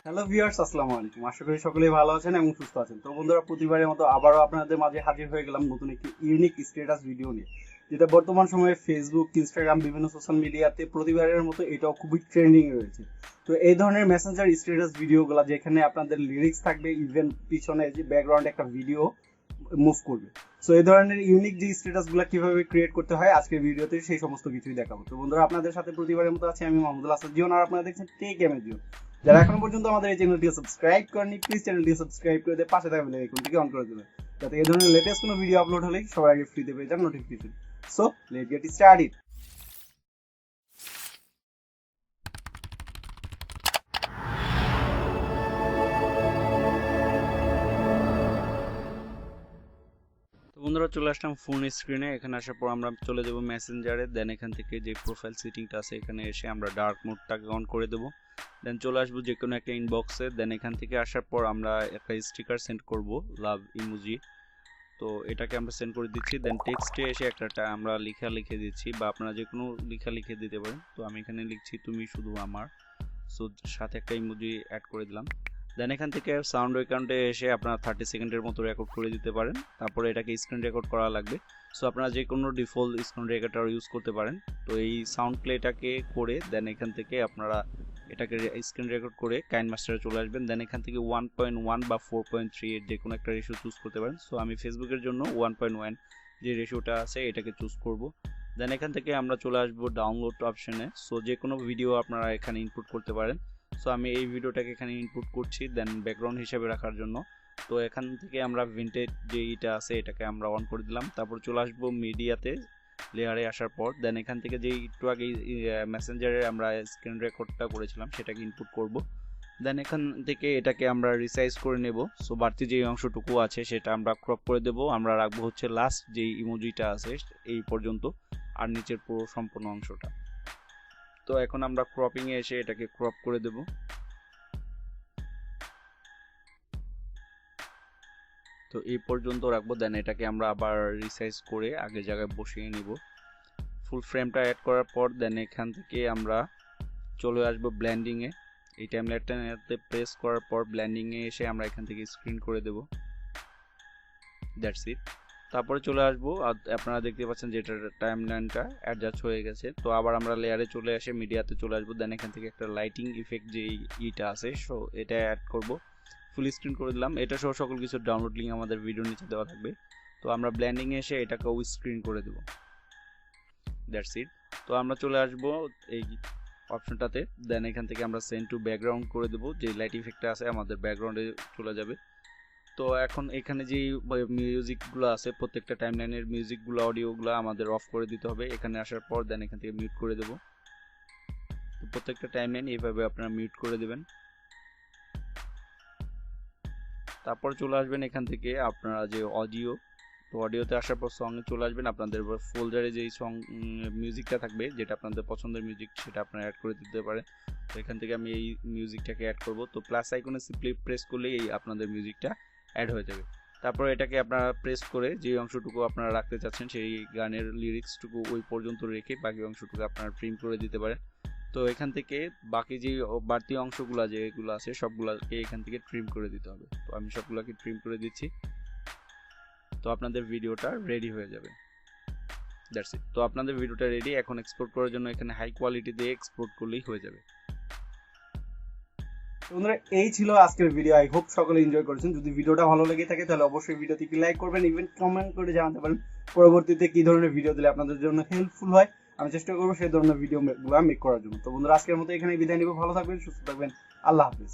Hello viewers, আসসালামু আলাইকুম। আশা করি সকলেই ভালো আছেন এবং সুস্থ আছেন। তো বন্ধুরা, প্রতিবারের মতো আবারও আপনাদের মাঝে হাজির হয়ে গেলাম নতুন একটি ইউনিক স্ট্যাটাস ভিডিও নিয়ে, যেটা বর্তমান সময়ে ফেসবুক, ইনস্টাগ্রাম, বিভিন্ন সোশ্যাল মিডিয়াতে প্রতিবারের মতো এটাও খুবই ট্রেন্ডিং রয়েছে। তো এই ধরনের মেসেঞ্জার স্ট্যাটাস ভিডিওগুলো যেখানে আপনাদের লিরিক্স থাকবে, ইভেন পিছনে যে ব্যাকগ্রাউন্ডে একটা ভিডিও মুভ করবে। সো এই ধরনের ইউনিক যে স্ট্যাটাসগুলো কিভাবে ক্রিয়েট করতে হয় আজকের ভিডিওতে সেই সমস্ত কিছুই দেখাবো। তো বন্ধুরা, আপনাদের সাথে প্রতিবারের মতো আছে আমি মোহাম্মদুল হাসান জিওন, আর আপনারা দেখছেন 𝙁𝘼𝘾𝙀𝘽𝙊𝙆। যারা এখনো পর্যন্ত আমাদের এই চ্যানেলটি সাবস্ক্রাইব করেননি, প্লিজ চ্যানেলটি সাবস্ক্রাইব করে দিয়ে পাশে থাকা বেল আইকনটিকে অন করে দেবেন, যাতে এই ধরনের লেটেস্ট কোনো ভিডিও আপলোড হলেই সবার আগে ফ্রিতে পেয়ে যান notification. So let's get started. বন্ধুরা, চলে আসলাম ফোন স্ক্রিনে। এখানে আসার পর আমরা চলে যাব মেসেঞ্জারে। দেন এখান থেকে যে প্রোফাইল সেটিংটা আছে এখানে এসে আমরা ডার্ক মোডটাকে অন করে দেবো। দেন চলে আসবো যে কোনো একটা ইনবক্সে। দেন এখান থেকে আসার পর আমরা একটা স্টিকার সেন্ড করব, লাভ ইমোজি। তো এটাকে আমরা সেন্ড করে দিচ্ছি। দেন টেক্সটে এসে একটা আমরা লিখে দিচ্ছি, বা আপনারা যে কোনো লিখে দিতে পারেন। তো আমি এখানে লিখছি তুমি শুধু আমার। সো সাথে একটা ইমোজি অ্যাড করে দিলাম। দেন এখান থেকে সাউন্ড অ্যাকাউন্টে এসে আপনারা 30 সেকেন্ডের মতো রেকর্ড করে দিতে পারেন। তারপরে এটাকে স্ক্রিন রেকর্ড করা লাগবে। সো আপনারা যে কোনো ডিফল্ট স্ক্রিন রেকর্ডার ইউজ করতে পারেন। তো এই সাউন্ড প্লেটাকে করে দেন এখান থেকে আপনারা এটাকে স্ক্রিন রেকর্ড করে কাইনমাস্টারে চলে আসবেন। দেন এখান থেকে 1.1 বা 4.3 এর যে কোনো একটা রেশিও চুজ করতে পারেন। সো আমি ফেসবুকের জন্য 1.1 যে রেশিওটা আছে এটাকে চুজ করব। দেন এখান থেকে আমরা চলে আসবো ডাউনলোড অপশনে। সো যে কোনো ভিডিও আপনারা এখানে ইনপুট করতে পারেন। সো আমি এই ভিডিওটাকে এখানে ইনপুট করছি দেন ব্যাকগ্রাউন্ড হিসেবে রাখার জন্য। তো এখান থেকে আমরা ভিন্টেজ যে ইটা আছে এটাকে আমরা অন করে দিলাম। তারপর চলে আসবো মিডিয়াতে, লেয়ারে আসার পর দেন এখান থেকে যে একটু আগে মেসেঞ্জারে আমরা স্ক্রিন রেকর্ডটা করেছিলাম সেটাকে ইনপুট করব। দেন এখান থেকে এটাকে আমরা রিসাইজ করে নেব। সো বাড়তি যে অংশটুকু আছে সেটা আমরা ক্রপ করে দেব। আমরা রাখবো হচ্ছে লাস্ট যে ইমোজিটা আছে এই পর্যন্ত, আর নিচের পুরো সম্পূর্ণ অংশটা। তো এখন আমরা ক্রপিং এ এসে এটাকে ক্রপ করে দেব। তো এই পর্যন্ত রাখবো। দেন এটাকে আমরা আবার রিসাইজ করে আগের জায়গায় বসিয়ে নিব। ফুল ফ্রেমটা অ্যাড করার পর দেন এখান থেকে আমরা চলে আসবো ব্লেন্ডিং এ। এই টাইমলাইনটাতে প্রেস করার পর ব্লেন্ডিং এ এসে আমরা এখান থেকে স্ক্রিন করে দেব। That's it. তারপরে চলে আসবো, আপনারা দেখতে পাচ্ছেন যে এটা টাইমলাইনটা অ্যাডজাস্ট হয়ে গেছে। তো আবার আমরা লেয়ারে চলে এসে মিডিয়াতে চলে আসবো। দেন এখান থেকে একটা লাইটিং ইফেক্ট যে ইটা আছে সো এটা অ্যাড করব। ফুল স্ক্রিন করে দিলাম। এটা সহ সকল কিছু ডাউনলোড লিঙ্ক আমাদের ভিডিওর নিচে দেওয়া থাকবে। তো আমরা ব্লেন্ডিং এ এসে এটাকেও স্ক্রিন করে দেব। That's it. তো আমরা চলে আসবো এই অপশনটাতে। দেন এখান থেকে আমরা সেন্ড টু ব্যাকগ্রাউন্ড করে দেব। যে লাইট ইফেক্টটা আছে আমাদের ব্যাকগ্রাউন্ডে চলে যাবে। তো এখন এখানে যে মিউজিকগুলো আছে প্রত্যেকটা টাইমলাইনের মিউজিকগুলো, অডিওগুলো আমাদের অফ করে দিতে হবে। এখানে আসার পর দেন এখান থেকে মিউট করে দেব। তো প্রত্যেকটা টাইমলাইন এইভাবে আপনারা মিউট করে দেবেন। তারপর চলে আসবেন এখান থেকে আপনারা যে অডিও, তো অডিওতে আসার পর সঙ্গে চলে আসবেন। আপনাদের ফোল্ডারে যেই সং মিউজিকটা থাকবে, যেটা আপনাদের পছন্দের মিউজিক, সেটা আপনারা অ্যাড করে দিতে পারেন। তো এখান থেকে আমি এই মিউজিকটাকে অ্যাড করব। তো প্লাস আইকনে সিম্পলি প্রেস করলেই এই আপনাদের মিউজিকটা অ্যাড হয়ে যাবে। তারপর এটাকে আপনারা প্রেস করে যে অংশটুকু আপনারা রাখতে চাচ্ছেন সেই গানের লিরিক্সটুকু ওই পর্যন্ত রেখে বাকি অংশটুকু আপনারা ট্রিম করে দিতে পারেন। তো এখান থেকে বাকি যে বাড়তি অংশগুলো যেগুলো আছে সবগুলোকে এখান থেকে ট্রিম করে দিতে হবে। তো আমি সবগুলোকে ট্রিম করে দিচ্ছি। তো আপনাদের ভিডিওটা রেডি হয়ে যাবে। That's it. তো আপনাদের ভিডিওটা রেডি। এখন এক্সপোর্ট করার জন্য এখানে হাই কোয়ালিটি দিয়ে এক্সপোর্ট করলেই হয়ে যাবে। বন্ধুরা, এই ছিল আজকের ভিডিও। আই হোপ সকলে এনজয় করেছেন। যদি ভিডিওটা ভালো লেগে থাকে তাহলে অবশ্যই ভিডিওতে লাইক করবেন, ইভেন কমেন্ট করে জানাতে পারেন পরবর্তীতে কি ধরনের ভিডিও দিলে আপনাদের জন্য হেল্পফুল হয়। আমি চেষ্টা করবো সেই ধরনের ভিডিওগুলো মেক করার জন্য। তো বন্ধুরা, আজকের মতো এখানে বিদায় নিব। ভালো থাকবেন, সুস্থ থাকবেন। আল্লাহ হাফেজ।